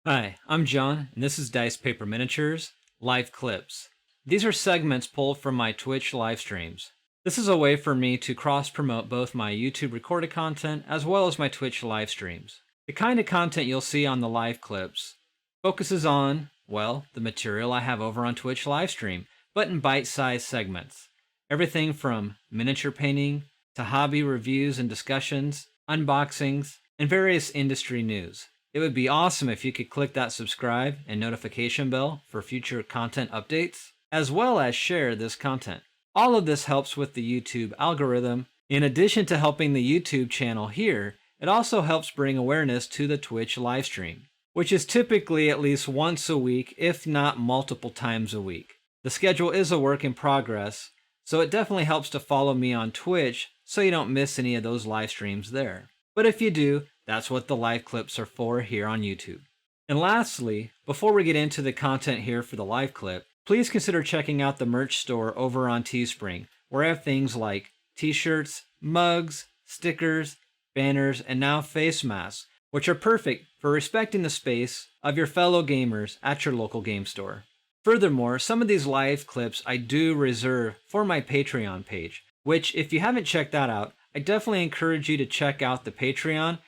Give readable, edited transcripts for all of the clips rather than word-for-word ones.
Hi, I'm John, and this is Dice Paper Miniatures Live Clips. These are segments pulled from my Twitch live streams. This is a way for me to cross-promote both my YouTube recorded content as well as my Twitch live streams. The kind of content you'll see on the live clips focuses on, well, the material I have over on Twitch live stream, but in bite-sized segments. Everything from miniature painting to hobby reviews and discussions, unboxings, and various industry news. It would be awesome if you could click that subscribe and notification bell for future content updates, as well as share this content. All of this helps with the YouTube algorithm. In addition to helping the YouTube channel here, it also helps bring awareness to the Twitch livestream, which is typically at least once a week, if not multiple times a week. The schedule is a work in progress, so it definitely helps to follow me on Twitch so you don't miss any of those live streams there. But if you do, that's what the live clips are for here on YouTube. And lastly, before we get into the content here for the live clip, please consider checking out the merch store over on Teespring, where I have things like t-shirts, mugs, stickers, banners, and now face masks, which are perfect for respecting the space of your fellow gamers at your local game store. Furthermore, some of these live clips I do reserve for my Patreon page, which if you haven't checked that out, I definitely encourage you to check out the Patreon,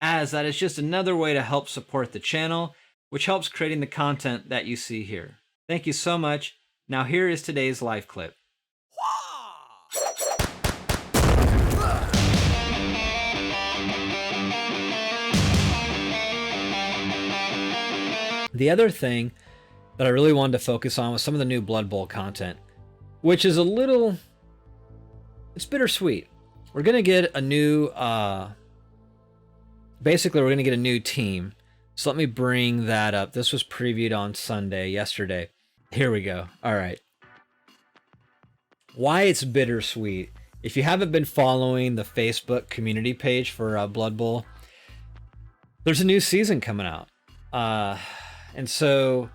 as that is just another way to help support the channel, which helps creating the content that you see here. Thank you so much. Now here is today's live clip. The other thing that I really wanted to focus on was some of the new Blood Bowl content, which is it's bittersweet. We're going to get a new, basically we're going to get a new team. So let me bring that up. This was previewed on yesterday. Here we go. All right. Why it's bittersweet. If you haven't been following the Facebook community page for Blood Bowl, there's a new season coming out. And so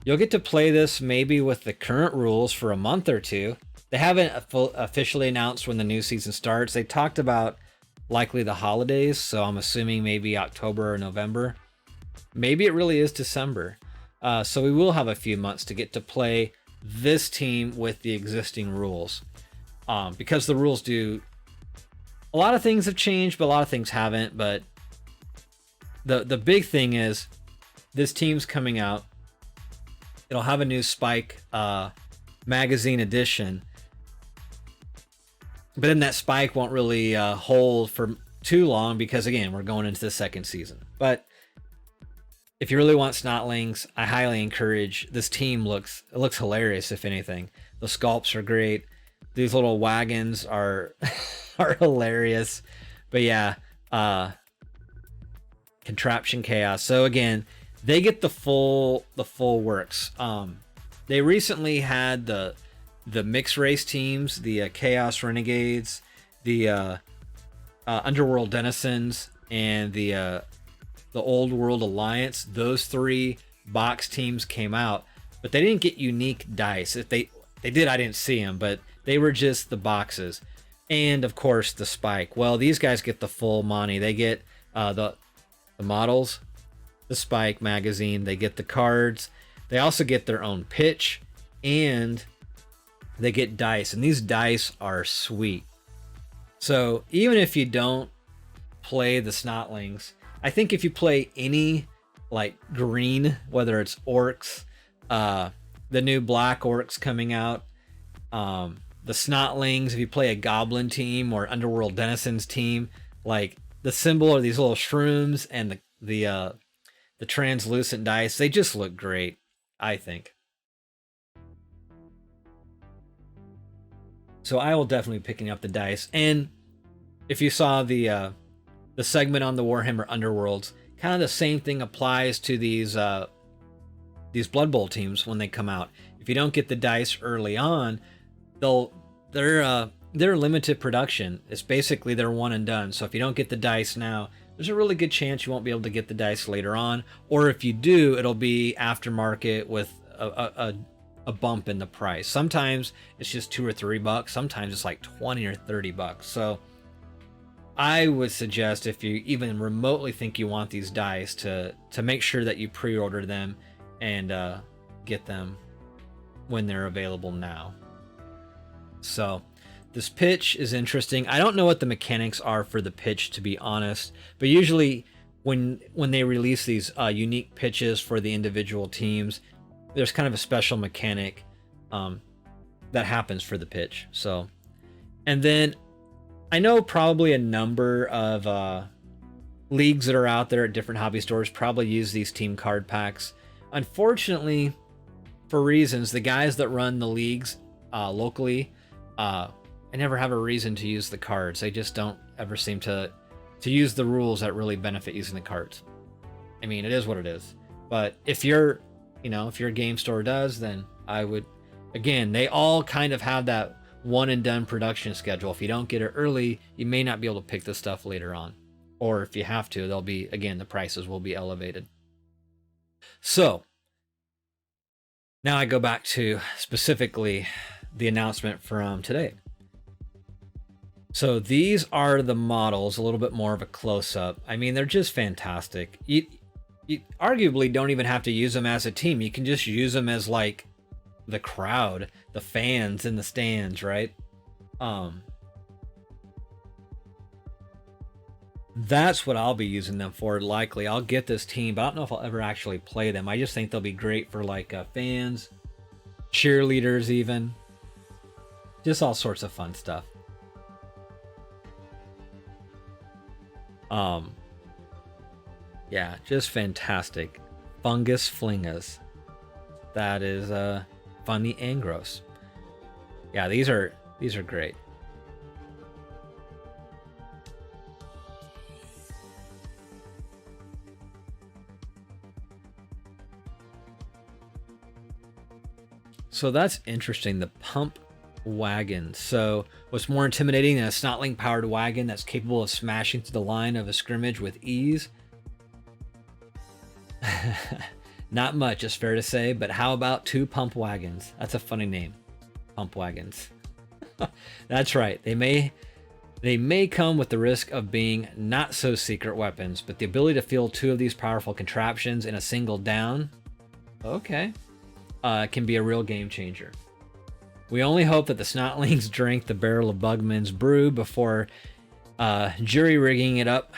you'll get to play this maybe with the current rules for a month or two. They haven't officially announced when the new season starts. They talked about likely the holidays, so I'm assuming maybe October or November. Maybe it really is December. So we will have a few months to get to play this team with the existing rules. Because the rules do... A lot of things have changed, but a lot of things haven't. But the big thing is this team's coming out. It'll have a new Spike magazine edition. But then that Spike won't really hold for too long because, again, we're going into the second season. But if you really want Snotlings, I highly encourage this team. It looks hilarious, if anything. The sculpts are great. These little wagons are are hilarious. But yeah, Contraption Chaos. So again, they get the full works. They recently had the mixed race teams, the Chaos Renegades, the Underworld Denizens, and the Old World Alliance. Those three box teams came out, but they didn't get unique dice. If they did, I didn't see them, but they were just the boxes. And of course the Spike. Well, these guys get the full Monty. They get the models, the Spike magazine, they get the cards, they also get their own pitch, and they get dice, and these dice are sweet. So even if you don't play the Snotlings, I think if you play any like green, whether it's orcs, the new black orcs coming out, the Snotlings, if you play a goblin team or Underworld Denizens team, like the symbol are these little shrooms and the translucent dice, they just look great, I think. So I will definitely be picking up the dice. And if you saw the segment on the Warhammer Underworlds, kind of the same thing applies to these Blood Bowl teams when they come out. If you don't get the dice early on, they're limited production. It's basically they're one and done. So if you don't get the dice now, there's a really good chance you won't be able to get the dice later on. Or if you do, it'll be aftermarket with a bump in the price. Sometimes it's just $2 or $3. Sometimes it's like $20 or $30. So I would suggest, if you even remotely think you want these dice, to make sure that you pre-order them and get them when they're available now. So this pitch is interesting. I don't know what the mechanics are for the pitch, to be honest, but usually when they release these unique pitches for the individual teams, there's kind of a special mechanic that happens for the pitch. So, and then I know probably a number of leagues that are out there at different hobby stores probably use these team card packs. Unfortunately, for reasons, the guys that run the leagues locally, I never have a reason to use the cards. They just don't ever seem to use the rules that really benefit using the cards. I mean, it is what it is. But if your game store does, then I would, again, they all kind of have that one and done production schedule. If you don't get it early, you may not be able to pick this stuff later on. Or if you have to, they'll be, again, the prices will be elevated. So now I go back to specifically the announcement from today. So these are the models, a little bit more of a close-up. I mean, they're just fantastic. You arguably don't even have to use them as a team. You can just use them as like the crowd, the fans in the stands, right? That's what I'll be using them for, likely. I'll get this team, but I don't know if I'll ever actually play them. I just think they'll be great for like fans, cheerleaders even. Just all sorts of fun stuff. Yeah, just fantastic. Fungus Flingas. That is funny and gross. Yeah, these are great. So that's interesting, the pump wagon. So what's more intimidating than a snotling powered wagon that's capable of smashing through the line of a scrimmage with ease? Not much, it's fair to say, but how about 2 pump wagons? That's a funny name. Pump wagons. That's right. They may come with the risk of being not so secret weapons, but the ability to field 2 of these powerful contraptions in a single down, okay, can be a real game changer. We only hope that the snotlings drink the barrel of Bugman's brew before jury rigging it up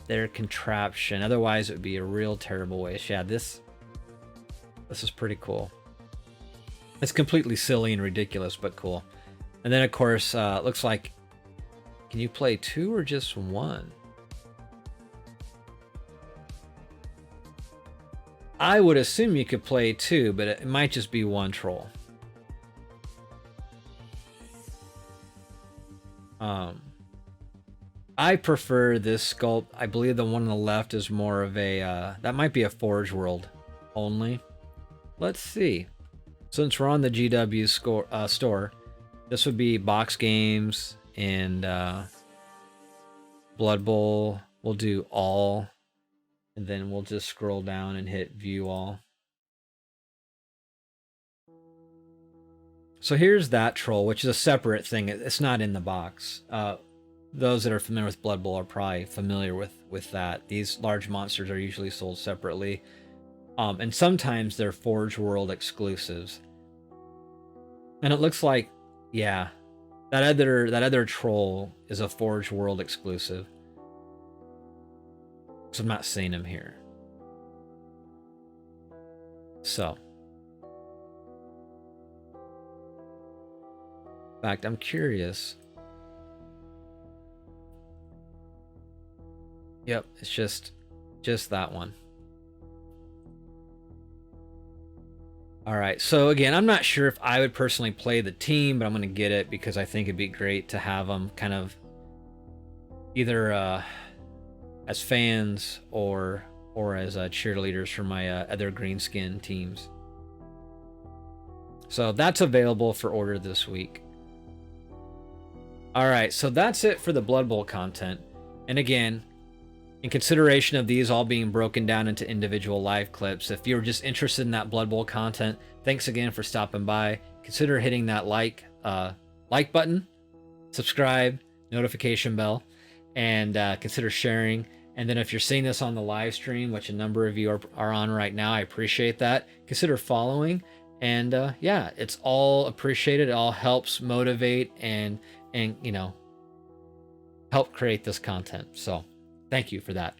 their contraption. Otherwise, it would be a real terrible waste. Yeah, this is pretty cool. It's completely silly and ridiculous, but cool. And then, of course, looks like, can you play 2 or just 1? I would assume you could play 2, but it might just be 1 troll. I prefer this sculpt. I believe the one on the left is more of a, that might be a Forge World only. Let's see. Since we're on the GW store, this would be box games and Blood Bowl. We'll do all, and then we'll just scroll down and hit view all. So here's that troll, which is a separate thing. It's not in the box. Those that are familiar with Blood Bowl are probably familiar with that. These large monsters are usually sold separately. And sometimes they're Forge World exclusives. And it looks like, yeah, that other troll is a Forge World exclusive. So I'm not seeing him here. So, in fact, I'm curious. Yep, it's just that one. All right, so again, I'm not sure if I would personally play the team, but I'm going to get it because I think it'd be great to have them kind of either as fans or as cheerleaders for my other greenskin teams. So that's available for order this week. All right, so that's it for the Blood Bowl content. And again, in consideration of these all being broken down into individual live clips, if you're just interested in that Blood Bowl content, thanks again for stopping by. Consider hitting that like button, subscribe, notification bell, and consider sharing. And then if you're seeing this on the live stream, which a number of you are on right now, I appreciate that. Consider following. And yeah, it's all appreciated. It all helps motivate and help create this content. So thank you for that.